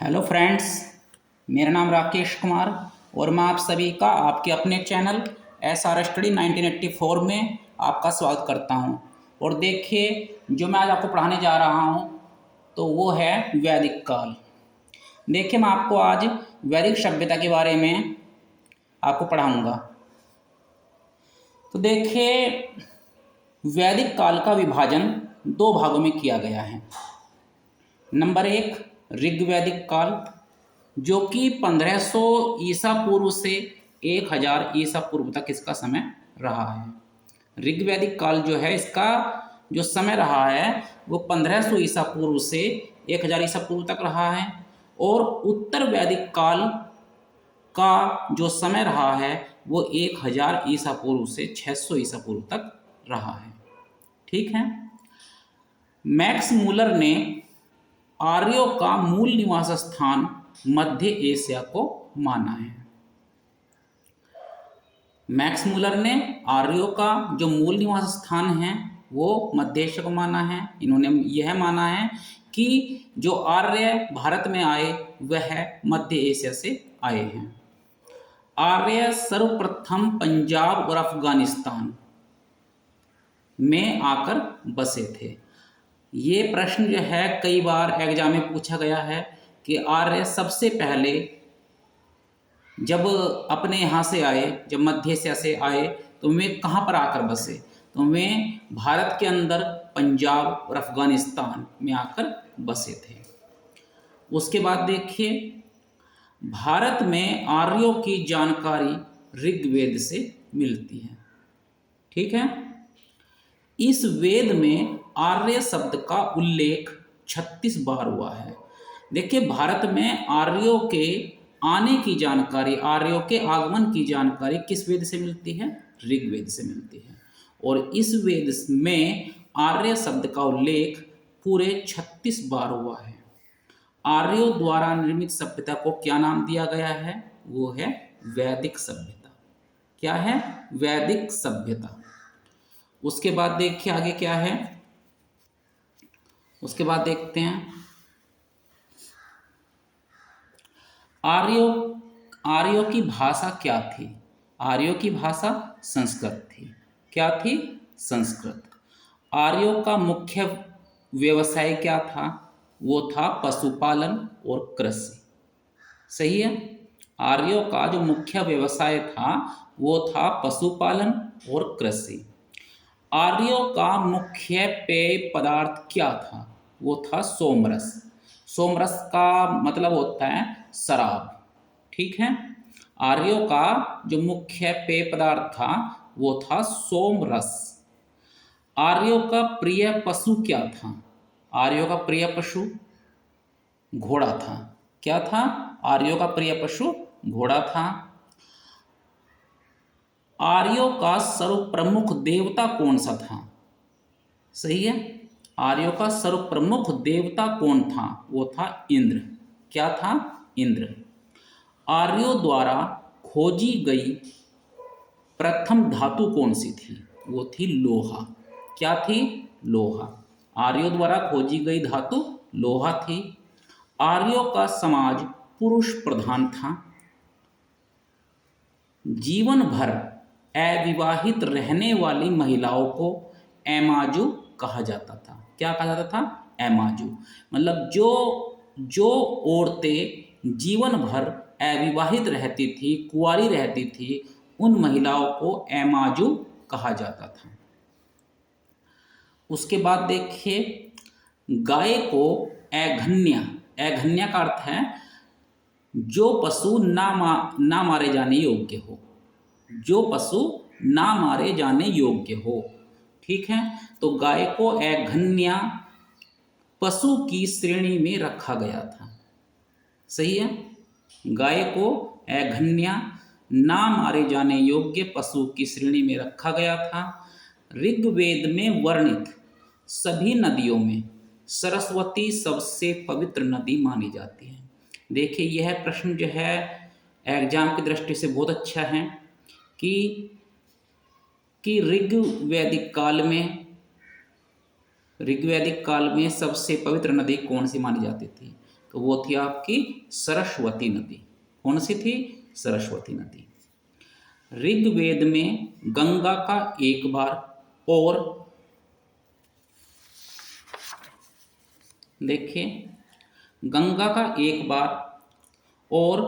Hello friends, मेरा नाम राकेश कुमार और मैं आप सभी का आपके अपने चैनल SR स्टडी 1984 में आपका स्वागत करता हूं। और देखिए, जो मैं आज आपको पढ़ाने जा रहा हूं तो वो है वैदिक काल। देखिए, मैं आपको आज वैदिक सभ्यता के बारे में आपको पढ़ाऊंगा। तो देखिए, वैदिक काल का विभाजन दो भागों में किया गया है। नंबर एक, ऋग्वैदिक काल, जो कि 1500 ईसा पूर्व से 1000 ईसा पूर्व तक इसका समय रहा है। ऋग्वैदिक काल जो है, इसका जो समय रहा है वो 1500 ईसा पूर्व से 1000 ईसा पूर्व तक रहा है। और उत्तर वैदिक काल का जो समय रहा है वो 1000 ईसा पूर्व से 600 ईसा पूर्व तक रहा है। ठीक है। मैक्स मूलर ने आर्यों का मूल निवास स्थान मध्य एशिया को माना है। मैक्स मूलर ने आर्यों का जो मूल निवास स्थान है वो मध्य एशिया को माना है। इन्होंने यह माना है कि जो आर्य भारत में आए वह मध्य एशिया से आए हैं। आर्य सर्वप्रथम पंजाब और अफगानिस्तान में आकर बसे थे। ये प्रश्न जो है कई बार एग्जाम में पूछा गया है कि आर्य सबसे पहले जब अपने यहाँ से आए, जब मध्य एशिया से आए तो वे कहाँ पर आकर बसे, तो वे भारत के अंदर पंजाब और अफगानिस्तान में आकर बसे थे। उसके बाद देखिए, भारत में आर्यों की जानकारी ऋग्वेद से मिलती है। ठीक है। इस वेद में आर्य शब्द का उल्लेख 36 बार हुआ है। देखिए, भारत में आर्यों के आने की जानकारी, आर्यों के आगमन की जानकारी किस वेद से मिलती है? ऋग्वेद से मिलती है। और इस वेद में आर्य शब्द का उल्लेख पूरे 36 बार हुआ है। आर्यों द्वारा निर्मित सभ्यता को क्या नाम दिया गया है? वो है वैदिक सभ्यता। क्या है? वैदिक सभ्यता। उसके बाद देखिए आगे क्या है। उसके बाद देखते हैं, आर्यों की भाषा क्या थी? आर्यों की भाषा संस्कृत थी। क्या थी? संस्कृत। आर्यों का मुख्य व्यवसाय क्या था? वो था पशुपालन और कृषि। सही है। आर्यों का जो मुख्य व्यवसाय था वो था पशुपालन और कृषि। आर्यों का मुख्य पेय पदार्थ क्या था? वो था सोमरस। सोमरस का मतलब होता है शराब। ठीक है। आर्यों का जो मुख्य पेय पदार्थ था वो था सोमरस। आर्यों का प्रिय पशु क्या था? आर्यों का प्रिय पशु घोड़ा था। क्या था? आर्यों का प्रिय पशु घोड़ा था। आर्यों का सर्वप्रमुख देवता कौन सा था? सही है। आर्यों का सर्वप्रमुख देवता कौन था? वो था इंद्र। क्या था? इंद्र। आर्यों द्वारा खोजी गई प्रथम धातु कौन सी थी? वो थी लोहा। क्या थी? लोहा। आर्यों द्वारा खोजी गई धातु लोहा थी। आर्यों का समाज पुरुष प्रधान था। जीवन भर अविवाहित रहने वाली महिलाओं को एमाजू कहा जाता था। क्या कहा जाता था? एमाजू। मतलब जो औरतें जीवन भर अविवाहित रहती थी, कुंवारी रहती थी, उन महिलाओं को एमाजू कहा जाता था। उसके बाद देखिए, गाय को एघन्या, एघन्या का अर्थ है जो पशु ना मारे जाने योग्य हो। जो पशु ना मारे जाने योग्य हो। ठीक है। तो गाय को एघन्या पशु की श्रेणी में रखा गया था। सही है। गाय को एघन्या ना मारे जाने योग्य पशु की श्रेणी में रखा गया था। ऋग्वेद में वर्णित सभी नदियों में सरस्वती सबसे पवित्र नदी मानी जाती है। देखिए, यह प्रश्न जो है एग्जाम की दृष्टि से बहुत अच्छा है कि ऋग्वैदिक काल में सबसे पवित्र नदी कौन सी मानी जाती थी? तो वो थी आपकी सरस्वती नदी। कौन सी थी? सरस्वती नदी। ऋग्वेद में गंगा का एक बार और देखिए, गंगा का एक बार और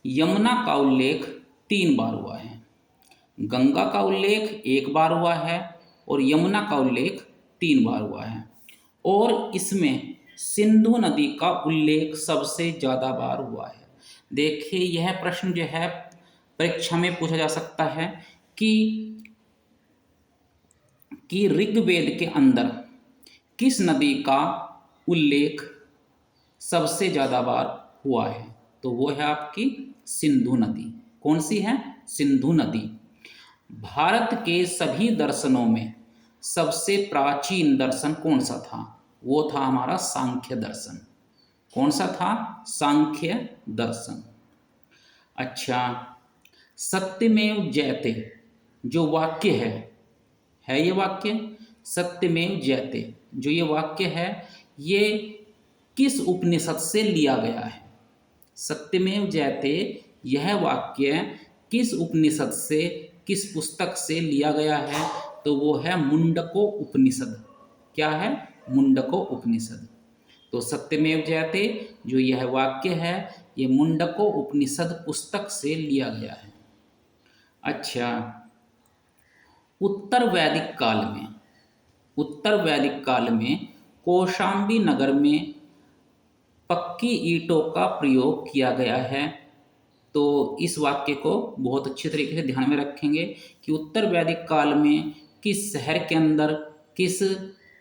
यमुना का उल्लेख 3 बार हुआ है। गंगा का उल्लेख एक बार हुआ है और यमुना का उल्लेख 3 बार हुआ है, और इसमें सिंधु नदी का उल्लेख सबसे ज़्यादा बार हुआ है। देखिए, यह प्रश्न जो है परीक्षा में पूछा जा सकता है कि ऋग्वेद के अंदर किस नदी का उल्लेख सबसे ज़्यादा बार हुआ है, तो वो है आपकी सिंधु नदी। कौन सी है? सिंधु नदी। भारत के सभी दर्शनों में सबसे प्राचीन दर्शन कौन सा था? वो था हमारा सांख्य दर्शन। कौन सा था? सांख्य दर्शन। अच्छा, सत्यमेव जयते जो वाक्य है ये वाक्य सत्यमेव जयते जो ये वाक्य है, ये किस उपनिषद से लिया गया है? सत्यमेव जयते यह वाक्य किस उपनिषद से, किस पुस्तक से लिया गया है? तो वो है मुंडको उपनिषद। क्या है? मुंडको उपनिषद। तो सत्यमेव जयते जो यह वाक्य है, ये मुंडको उपनिषद पुस्तक से लिया गया है। अच्छा, उत्तर वैदिक काल में कौशाम्बी नगर में पक्की ईंटों का प्रयोग किया गया है। तो इस वाक्य को बहुत अच्छे तरीके से ध्यान में रखेंगे कि उत्तर वैदिक काल में किस शहर के अंदर, किस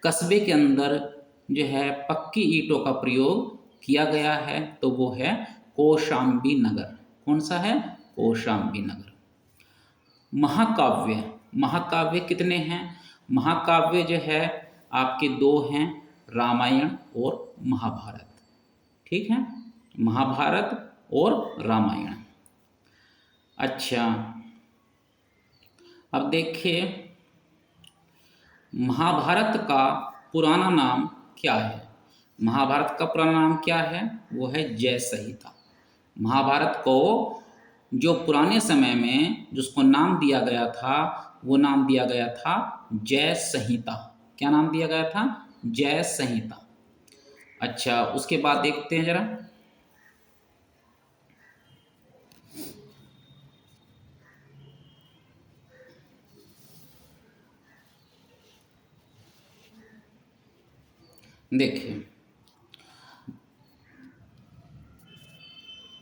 कस्बे के अंदर जो है पक्की ईंटों का प्रयोग किया गया है, तो वो है कौशाम्बी नगर। कौन सा है? कौशाम्बी नगर। महाकाव्य कितने हैं? महाकाव्य जो है आपके 2 हैं, रामायण और महाभारत। ठीक है, महाभारत और रामायण। अच्छा, अब देखिए, महाभारत का पुराना नाम क्या है? महाभारत का पुराना नाम क्या है? वो है जय संहिता। महाभारत को जो पुराने समय में जिसको नाम दिया गया था, वो नाम दिया गया था जय संहिता। क्या नाम दिया गया था? जय संहिता। अच्छा, उसके बाद देखते हैं जरा, देखिए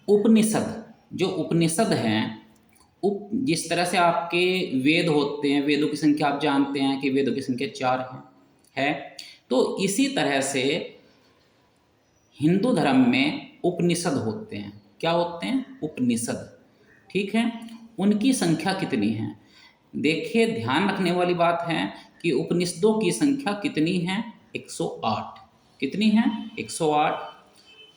उपनिषद हैं, जिस तरह से आपके वेद होते हैं, वेदों की संख्या आप जानते हैं कि वेदों की संख्या 4 है। तो इसी तरह से हिंदू धर्म में उपनिषद होते हैं। क्या होते हैं? उपनिषद। ठीक है, उनकी संख्या कितनी है? देखिए, ध्यान रखने वाली बात है कि उपनिषदों की संख्या कितनी है? 108। कितनी है? 108।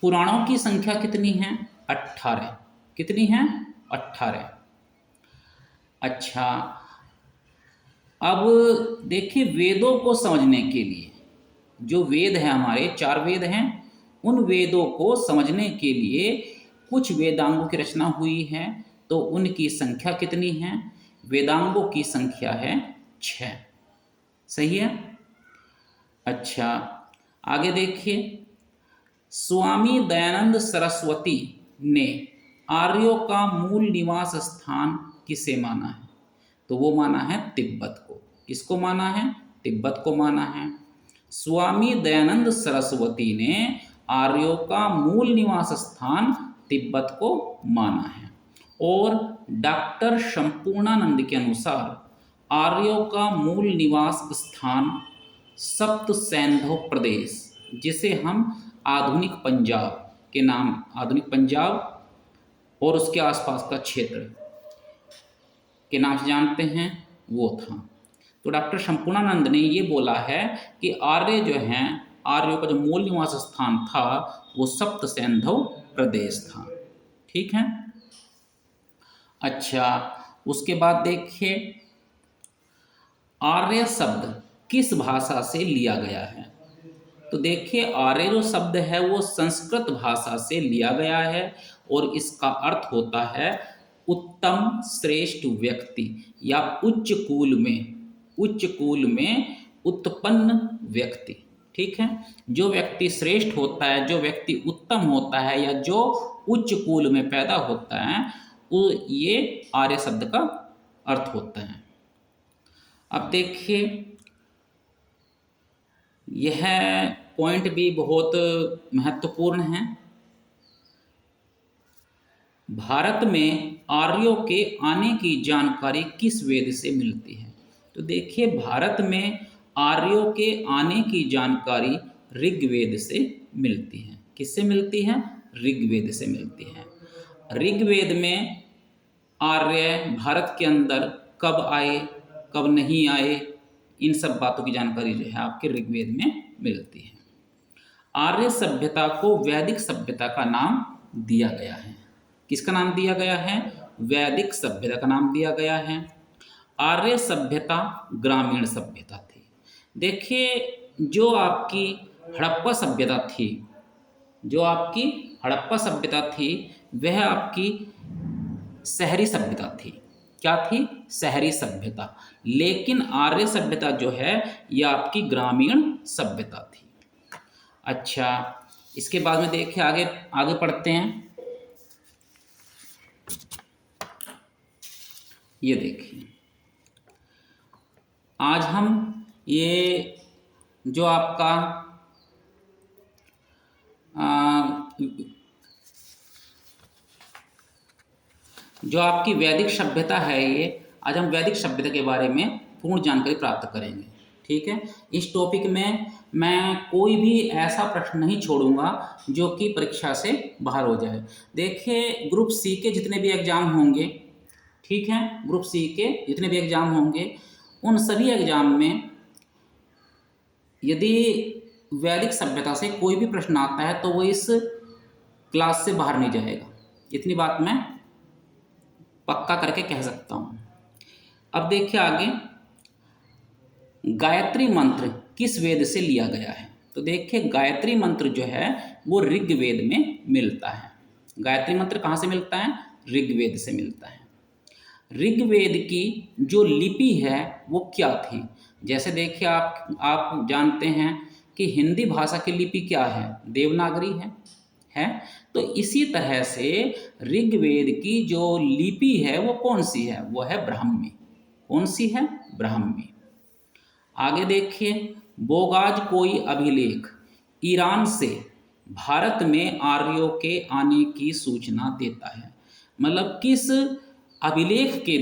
पुराणों की संख्या कितनी है? 18। कितनी है? 18। अच्छा, अब देखिए, वेदों को समझने के लिए, जो वेद हैं हमारे 4 वेद हैं, उन वेदों को समझने के लिए कुछ वेदांगों की रचना हुई है। तो उनकी संख्या कितनी है? वेदांगों की संख्या है 6। सही है। अच्छा, आगे देखिए, स्वामी दयानंद सरस्वती ने आर्यों का मूल निवास स्थान किसे माना है? तो वो माना है तिब्बत को। किसको माना है? तिब्बत को माना है। स्वामी दयानंद सरस्वती ने आर्यों का मूल निवास स्थान तिब्बत को माना है। और डॉक्टर संपूर्णानंद के अनुसार आर्यों का मूल निवास स्थान सप्त सैंधव प्रदेश, जिसे हम आधुनिक पंजाब के नाम, आधुनिक पंजाब और उसके आसपास का क्षेत्र के नाम से जानते हैं, वो था। तो डॉक्टर संपूर्णानंद ने ये बोला है कि आर्य जो हैं, आर्यों का जो मूल निवास स्थान था वो सप्त सैंधव प्रदेश था। ठीक है। अच्छा, उसके बाद देखिए, आर्य शब्द किस भाषा से लिया गया है? तो देखिए आर्य जो शब्द है वो संस्कृत भाषा से लिया गया है और इसका अर्थ होता है उत्तम श्रेष्ठ व्यक्ति या उच्च कुल में उत्पन्न व्यक्ति। ठीक है, जो व्यक्ति श्रेष्ठ होता है, जो व्यक्ति उत्तम होता है या जो उच्च कुल में पैदा होता है, वो ये आर्य शब्द का अर्थ होता है। अब देखिए यह पॉइंट भी बहुत महत्वपूर्ण है। भारत में आर्यों के आने की जानकारी किस वेद से मिलती है? तो देखिए भारत में आर्यों के आने की जानकारी ऋग्वेद से मिलती है। किससे मिलती है? ऋग्वेद से मिलती है। ऋग्वेद में आर्य भारत के अंदर कब आए, कब नहीं आए, इन सब बातों की जानकारी जो है आपके ऋग्वेद में मिलती है। आर्य सभ्यता को वैदिक सभ्यता का नाम दिया गया है। किसका नाम दिया गया है? वैदिक सभ्यता का नाम दिया गया है। आर्य सभ्यता ग्रामीण सभ्यता थी। देखिए जो आपकी हड़प्पा सभ्यता थी, वह आपकी शहरी सभ्यता थी। क्या थी? शहरी सभ्यता। लेकिन आर्य सभ्यता जो है यह आपकी ग्रामीण सभ्यता थी। अच्छा, इसके बाद में देखिए आगे पढ़ते हैं। ये देखिए आज हम ये जो आपका जो आपकी वैदिक सभ्यता है, ये आज हम वैदिक सभ्यता के बारे में पूर्ण जानकारी प्राप्त करेंगे। ठीक है, इस टॉपिक में मैं कोई भी ऐसा प्रश्न नहीं छोड़ूंगा जो कि परीक्षा से बाहर हो जाए। देखिए ग्रुप सी के जितने भी एग्ज़ाम होंगे, ठीक है, ग्रुप सी के जितने भी एग्ज़ाम होंगे, उन सभी एग्ज़ाम में यदि वैदिक सभ्यता से कोई भी प्रश्न आता है तो वो इस क्लास से बाहर नहीं जाएगा। इतनी बात मैं पक्का करके कह सकता हूँ। अब देखिए आगे, गायत्री मंत्र किस वेद से लिया गया है? तो देखिए गायत्री मंत्र जो है वो ऋग्वेद में मिलता है। गायत्री मंत्र कहाँ से मिलता है? ऋग्वेद से मिलता है। ऋग्वेद की जो लिपि है वो क्या थी? जैसे देखिए आप जानते हैं कि हिंदी भाषा की लिपि क्या है? देवनागरी है। तो इसी तरह से ऋग्वेद की जो लिपि है वो कौन सी है? वो है ब्राह्मी। कौन सी है? ब्राह्मी। आगे देखिए, बोगाज कोई अभिलेख ईरान से भारत में आर्यों के आने की सूचना देता है। मतलब किस अभिलेख के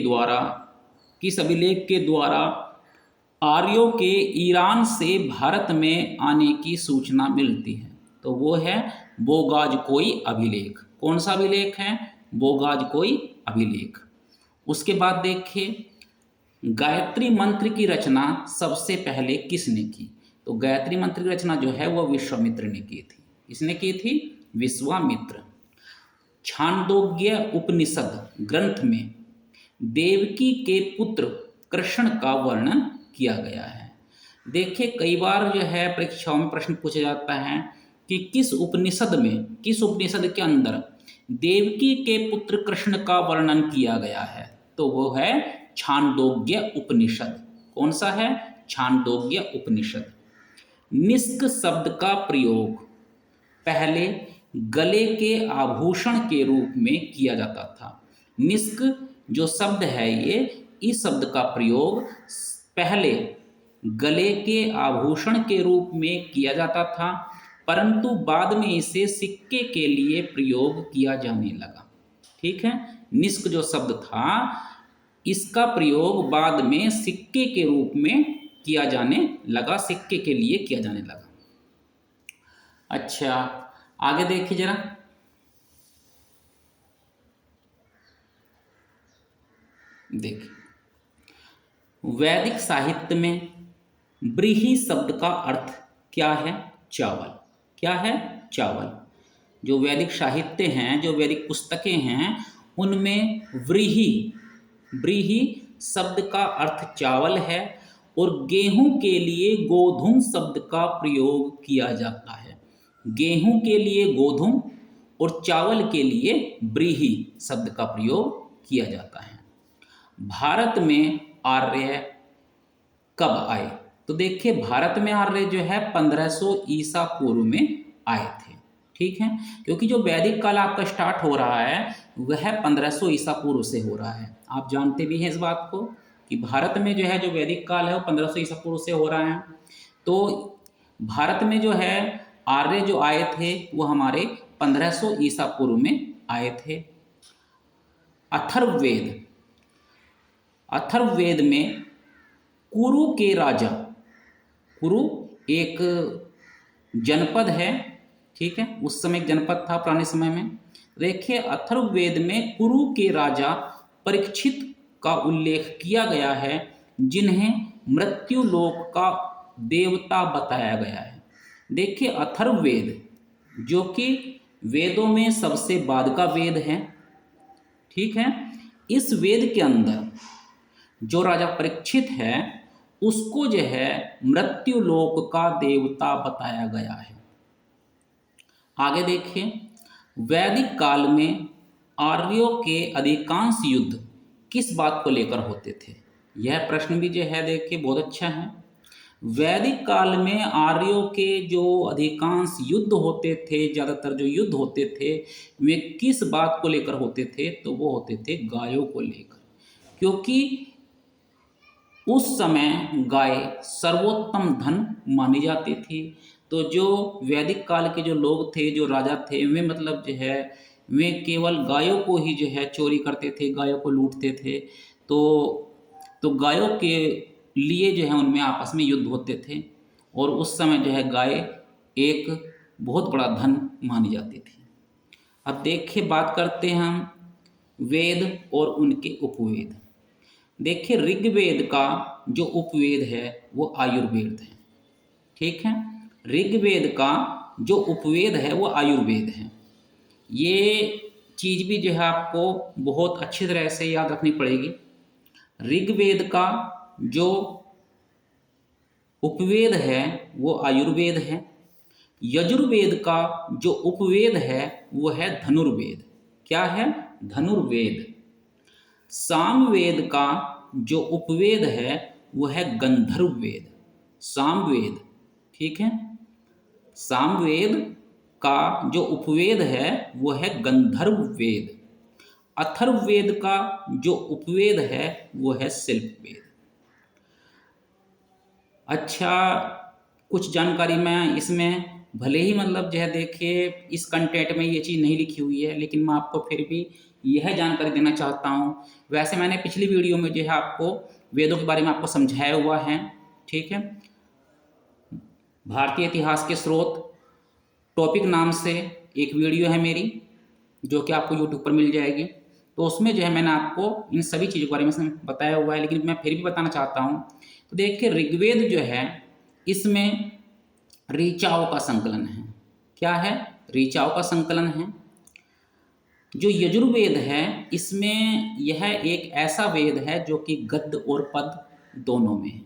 द्वारा आर्यों के ईरान से भारत में आने की सूचना मिलती है? तो वो है बोगाज कोई अभिलेख। कौन सा अभिलेख है? बोगाज कोई अभिलेख। उसके बाद देखिए, गायत्री मंत्र की रचना सबसे पहले किसने की? तो गायत्री मंत्र की रचना जो है वो विश्वामित्र ने की थी। किसने की थी? विश्वामित्र। छांदोग्य उपनिषद ग्रंथ में देवकी के पुत्र कृष्ण का वर्णन किया गया है। देखिए कई बार जो है परीक्षाओं में प्रश्न पूछा जाता है कि किस उपनिषद के अंदर देवकी के पुत्र कृष्ण का वर्णन किया गया है? तो वो है छांदोग्य उपनिषद। कौन सा है? छांदोग्य उपनिषद। निष्क शब्द का प्रयोग पहले गले के आभूषण के रूप में किया जाता था। निष्क जो शब्द है ये, इस शब्द का प्रयोग पहले गले के आभूषण के रूप में किया जाता था, परंतु बाद में इसे सिक्के के लिए प्रयोग किया जाने लगा। ठीक है, निष्क जो शब्द था इसका प्रयोग बाद में सिक्के के रूप में किया जाने लगा, सिक्के के लिए किया जाने लगा। अच्छा आगे देखिए जरा, देखिए वैदिक साहित्य में व्रीहि शब्द का अर्थ क्या है? चावल। क्या है? चावल। जो वैदिक साहित्य हैं, जो वैदिक पुस्तकें हैं, उनमें व्रीहि शब्द का अर्थ चावल है। और गेहूं के लिए गोधूम शब्द का प्रयोग किया जाता है। गेहूं के लिए गोधूम और चावल के लिए व्रीहि शब्द का प्रयोग किया जाता है। भारत में आर्य कब आए? तो देखिए, भारत में आर्य जो है 1500 ईसा पूर्व में आए थे। ठीक है, क्योंकि जो वैदिक काल आपका स्टार्ट हो रहा है वह 1500 ईसा पूर्व से हो रहा है। आप जानते भी हैं इस बात को कि भारत में जो है जो वैदिक काल है वो 1500 ईसा पूर्व से हो रहा है। तो भारत में जो है आर्य जो आए थे वो हमारे 1500 ईसा पूर्व में आए थे। अथर्ववेद, अथर्ववेद में कुरु के राजा, कुरु एक जनपद है, ठीक है, उस समय एक जनपद था पुराने समय में। देखिए, अथर्ववेद में कुरु के राजा परीक्षित का उल्लेख किया गया है, जिन्हें मृत्यु लोक का देवता बताया गया है। देखिए, अथर्ववेद जो कि वेदों में सबसे बाद का वेद है, ठीक है, इस वेद के अंदर जो राजा परीक्षित है उसको जो है मृत्यु लोक का देवता बताया गया है। आगे देखिए, वैदिक काल में आर्यों के अधिकांश युद्ध किस बात को लेकर होते थे? यह प्रश्न भी जो है देखिए बहुत अच्छा है। वैदिक काल में आर्यों के जो अधिकांश युद्ध होते थे, ज़्यादातर जो युद्ध होते थे वे किस बात को लेकर होते थे? तो वो होते थे गायों को लेकर, क्योंकि उस समय गाय सर्वोत्तम धन मानी जाती थी। तो जो वैदिक काल के जो लोग थे, जो राजा थे, वे मतलब जो है वे केवल गायों को ही जो है चोरी करते थे, गायों को लूटते थे। तो गायों के लिए जो है उनमें आपस में युद्ध होते थे, और उस समय जो है गाय एक बहुत बड़ा धन मानी जाती थी। अब देखिए, बात करते हैं हम वेद और उनके उपवेद। देखिए, ऋग्वेद का जो उपवेद है वो आयुर्वेद है, ठीक है, ऋग्वेद का जो उपवेद है वो आयुर्वेद है। ये चीज़ भी जो है आपको बहुत अच्छी तरह से याद रखनी पड़ेगी। ऋग्वेद का जो उपवेद है वो आयुर्वेद है। यजुर्वेद का जो उपवेद है वो है धनुर्वेद। क्या है? धनुर्वेद। सामवेद का जो उपवेद है वो है गंधर्ववेद। सामवेद, ठीक है, सामवेद का जो उपवेद है वो है गंधर्ववेद। अथर्ववेद का जो उपवेद है वो है शिल्पवेद। अच्छा, कुछ जानकारी मैं इसमें भले ही मतलब जो है देखिए इस कंटेंट में ये चीज़ नहीं लिखी हुई है, लेकिन मैं आपको फिर भी यह जानकारी देना चाहता हूँ। वैसे मैंने पिछली वीडियो में जो है आपको वेदों के बारे में आपको समझाया हुआ है, ठीक है। भारतीय इतिहास के स्रोत टॉपिक नाम से एक वीडियो है मेरी, जो कि आपको यूट्यूब पर मिल जाएगी। तो उसमें जो है मैंने आपको इन सभी चीज़ों के बारे में बताया हुआ है, लेकिन मैं फिर भी बताना चाहता हूँ। तो देखिए, ऋग्वेद जो है इसमें ऋचाओं का संकलन है। क्या है? ऋचाओं का संकलन है। जो यजुर्वेद है इसमें यह एक ऐसा वेद है जो कि गद्य और पद दोनों में है।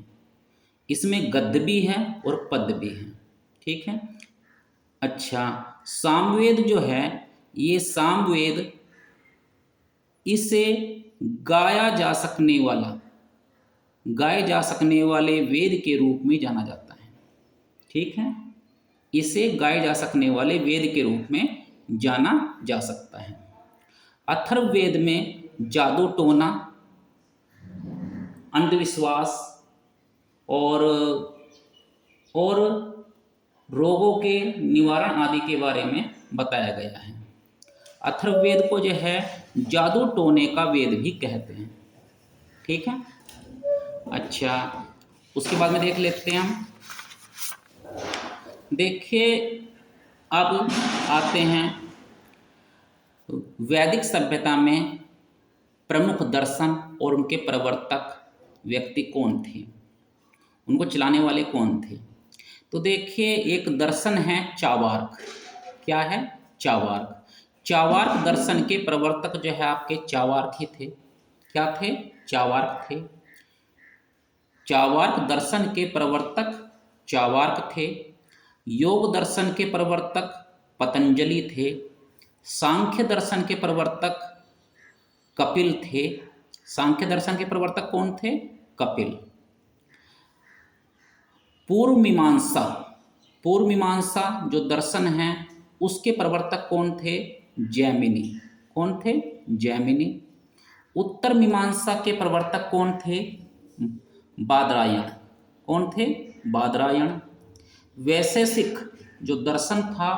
इसमें गद्य भी है और पद भी है, ठीक है। अच्छा, सामवेद जो है ये सामवेद इसे गाया जा सकने वाला, गाए जा सकने वाले वेद के रूप में जाना जाता है, ठीक है। इसे गाए जा सकने वाले वेद के रूप में जाना जा सकता है। अथर्ववेद में जादू टोना, अंधविश्वास और रोगों के निवारण आदि के बारे में बताया गया है। अथर्ववेद को जो है जादू टोने का वेद भी कहते हैं, ठीक है। अच्छा, उसके बाद में देख लेते हैं हम। देखिए, अब आते हैं वैदिक सभ्यता में प्रमुख दर्शन और उनके प्रवर्तक व्यक्ति कौन थे, उनको चलाने वाले कौन थे। तो देखिए, एक दर्शन है चावार्क। क्या है? चावार्क। चावार्क दर्शन के प्रवर्तक जो है आपके चावार्क ही थे। क्या थे? चावार्क थे। चार्वाक दर्शन के प्रवर्तक चार्वाक थे। योग दर्शन के प्रवर्तक पतंजलि थे। सांख्य दर्शन के प्रवर्तक कपिल थे। सांख्य दर्शन के प्रवर्तक कौन थे? कपिल। पूर्व मीमांसा, पूर्व मीमांसा जो दर्शन है उसके प्रवर्तक कौन थे? जैमिनी। कौन थे? जैमिनी। उत्तर मीमांसा के प्रवर्तक कौन थे? बादरायण। कौन थे? बादरायण। वैशेषिक जो दर्शन था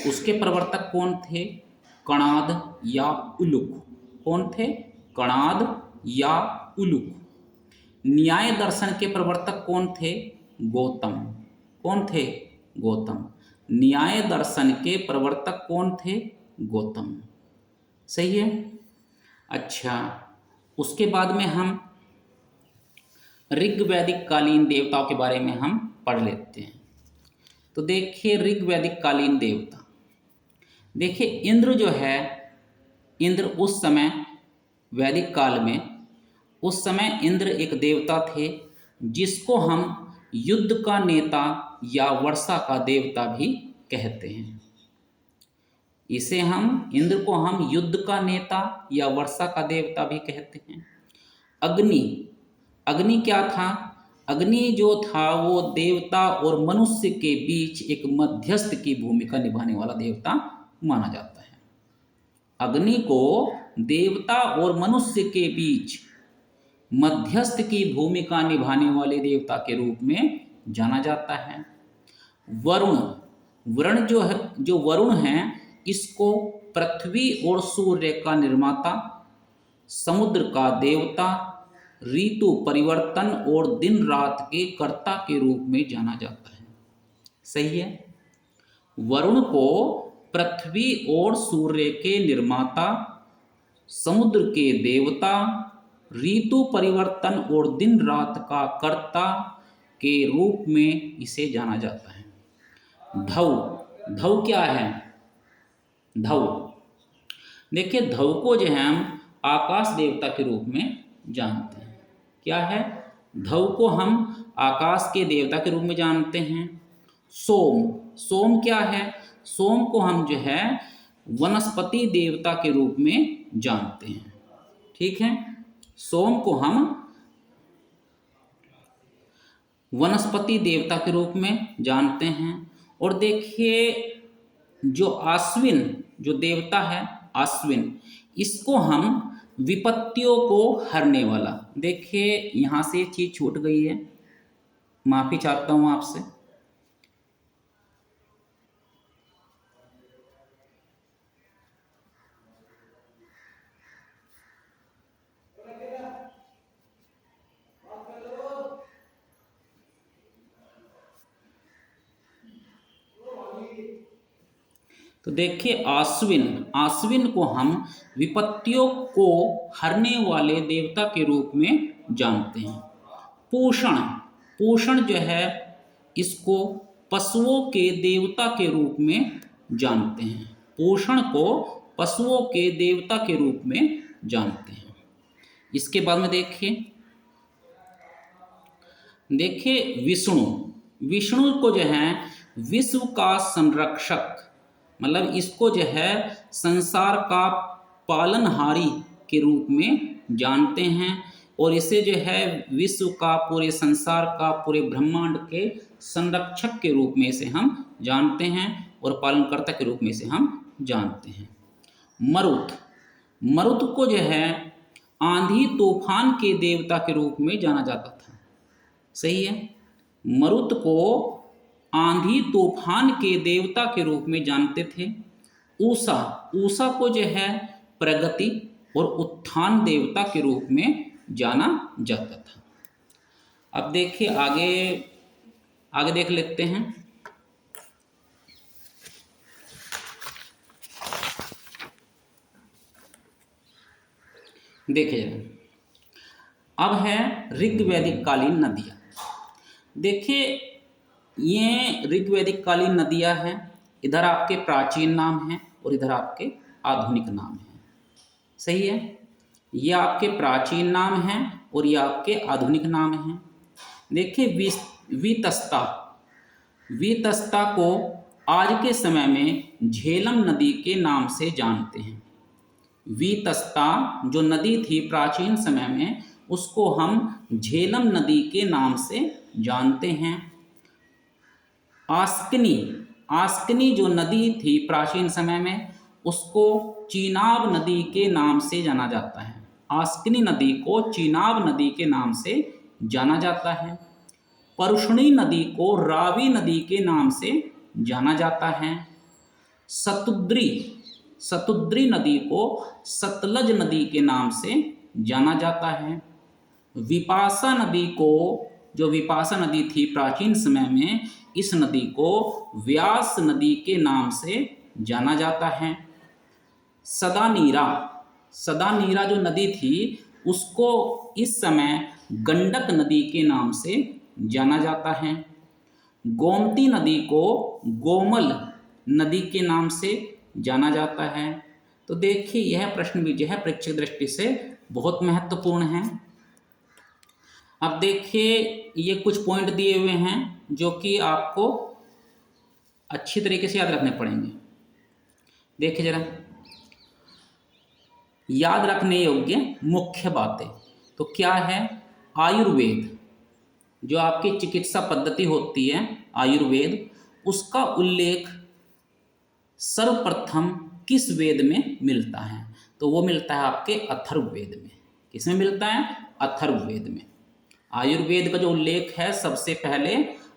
उसके प्रवर्तक कौन थे? कणाद या उलुक। कौन थे? कणाद या उलुक। न्याय दर्शन के प्रवर्तक कौन थे? गौतम। कौन थे? गौतम। न्याय दर्शन के प्रवर्तक कौन थे? गौतम। सही है। अच्छा, उसके बाद में हम ऋग्वैदिक कालीन देवताओं के बारे में हम पढ़ लेते हैं। तो देखिए ऋग्वैदिक कालीन देवता, देखिए इंद्र जो है, इंद्र उस समय वैदिक काल में, उस समय इंद्र एक देवता थे जिसको हम युद्ध का नेता या वर्षा का देवता भी कहते हैं। इसे हम, इंद्र को हम युद्ध का नेता या वर्षा का देवता भी कहते हैं। अग्नि, अग्नि क्या था? अग्नि जो था वो देवता और मनुष्य के बीच एक मध्यस्थ की भूमिका निभाने वाला देवता माना जाता है। अग्नि को देवता और मनुष्य के बीच मध्यस्थ की भूमिका निभाने वाले देवता के रूप में जाना जाता है। वरुण, वरुण जो है, जो वरुण है, इसको पृथ्वी और सूर्य का निर्माता, समुद्र का देवता, ऋतु परिवर्तन और दिन रात के कर्ता के रूप में जाना जाता है। सही है। वरुण को पृथ्वी और सूर्य के निर्माता, समुद्र के देवता, ऋतु परिवर्तन और दिन रात का कर्ता के रूप में इसे जाना जाता है। धौ, धौ क्या है? धौ, देखिए धौ को जो है हम आकाश देवता के रूप में जानते हैं। क्या है? धौ को हम आकाश के देवता के रूप में जानते हैं। सोम, सोम क्या है? सोम को हम जो है वनस्पति देवता के रूप में जानते हैं। ठीक है, सोम को हम वनस्पति देवता के रूप में जानते हैं। और देखिए जो आश्विन जो देवता है, आश्विन, इसको हम विपत्तियों को हरने वाला, देखिए यहाँ से चीज छूट गई है, माफी चाहता हूँ आपसे। तो देखिए आश्विन, आश्विन को हम विपत्तियों को हरने वाले देवता के रूप में जानते हैं। पूषण, पूषण जो है इसको पशुओं के देवता के रूप में जानते हैं। पूषण को पशुओं के देवता के रूप में जानते हैं। इसके बाद में देखिए, देखिए विष्णु, विष्णु को जो है विश्व का संरक्षक, मतलब इसको जो है संसार का पालनहारी के रूप में जानते हैं। और इसे जो है विश्व का, पूरे संसार का, पूरे ब्रह्मांड के संरक्षक के रूप में इसे हम जानते हैं और पालनकर्ता के रूप में इसे हम जानते हैं। मरुत, मरुत को जो है आंधी तूफान के देवता के रूप में जाना जाता था। सही है, मरुत को आंधी तूफान के देवता के रूप में जानते थे। ऊषा, ऊषा को जो है प्रगति और उत्थान देवता के रूप में जाना जाता था। अब देखिए आगे, आगे देख लेते हैं। देखिए अब है ऋग्वैदिक कालीन नदियाँ। देखिए ये ऋग्वैदिक कालीन नदियाँ हैं, इधर आपके प्राचीन नाम हैं और इधर आपके आधुनिक नाम हैं। सही है, ये आपके प्राचीन नाम हैं और ये आपके आधुनिक नाम हैं। देखिए वीतस्ता, वीतस्ता को आज के समय में झेलम नदी के नाम से जानते हैं। वीतस्ता जो नदी थी प्राचीन समय में, उसको हम झेलम नदी के नाम से जानते हैं। आस्कनी, आस्कनी जो नदी थी प्राचीन समय में, उसको चीनाब नदी के नाम से जाना जाता है। आस्कनी नदी को चीनाब नदी के नाम से जाना जाता है। परुष्णी नदी को रावी नदी के नाम से जाना जाता है। सतुद्री, सतुद्री नदी को सतलज नदी के नाम से जाना जाता है। विपाशा नदी को, जो विपाशा नदी थी प्राचीन समय में, इस नदी को व्यास नदी के नाम से जाना जाता है। सदानीरा, सदानीरा जो नदी थी उसको इस समय गंडक नदी के नाम से जाना जाता है। गोमती नदी को गोमल नदी के नाम से जाना जाता है। तो देखिए यह प्रश्न भी जो है परीक्षा दृष्टि से बहुत महत्वपूर्ण है। अब देखिए ये कुछ पॉइंट दिए हुए हैं जो कि आपको अच्छी तरीके से याद रखने पड़ेंगे। देखिए जरा, याद रखने योग्य मुख्य बातें तो क्या है? आयुर्वेद, जो आपकी चिकित्सा पद्धति होती है आयुर्वेद, उसका उल्लेख सर्वप्रथम किस वेद में मिलता है? तो वो मिलता है आपके अथर्ववेद में। किसमें मिलता है? अथर्ववेद में। आयुर्वेद का जो उल्लेख है सबसे पहले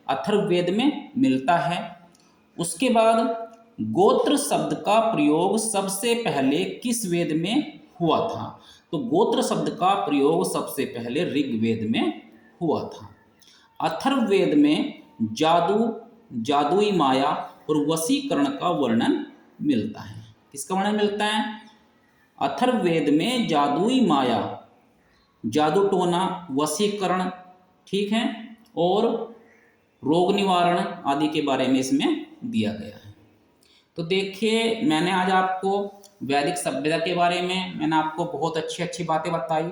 अथर्ववेद में मिलता है। उसके बाद गोत्र शब्द का प्रयोग सबसे पहले किस वेद में हुआ था? तो गोत्र शब्द का प्रयोग सबसे पहले ऋग्वेद में हुआ था। अथर्ववेद में जादू, जादुई माया और वशीकरण का वर्णन मिलता है। किसका वर्णन मिलता है? अथर्ववेद में जादुई माया, जादू टोना, वशीकरण, ठीक है, और रोग निवारण आदि के बारे में इसमें दिया गया है। तो देखिए मैंने आज आपको वैदिक सभ्यता के बारे में मैंने आपको बहुत अच्छी अच्छी बातें बताई,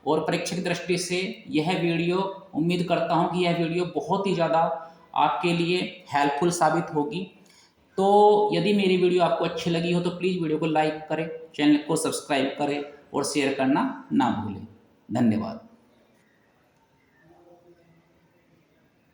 और परीक्षा की दृष्टि से यह वीडियो, उम्मीद करता हूं कि यह वीडियो बहुत ही ज़्यादा आपके लिए हेल्पफुल साबित होगी। तो यदि मेरी वीडियो आपको अच्छी लगी हो तो प्लीज़ वीडियो को लाइक करें, चैनल को सब्सक्राइब करें और शेयर करना ना भूलें। धन्यवाद।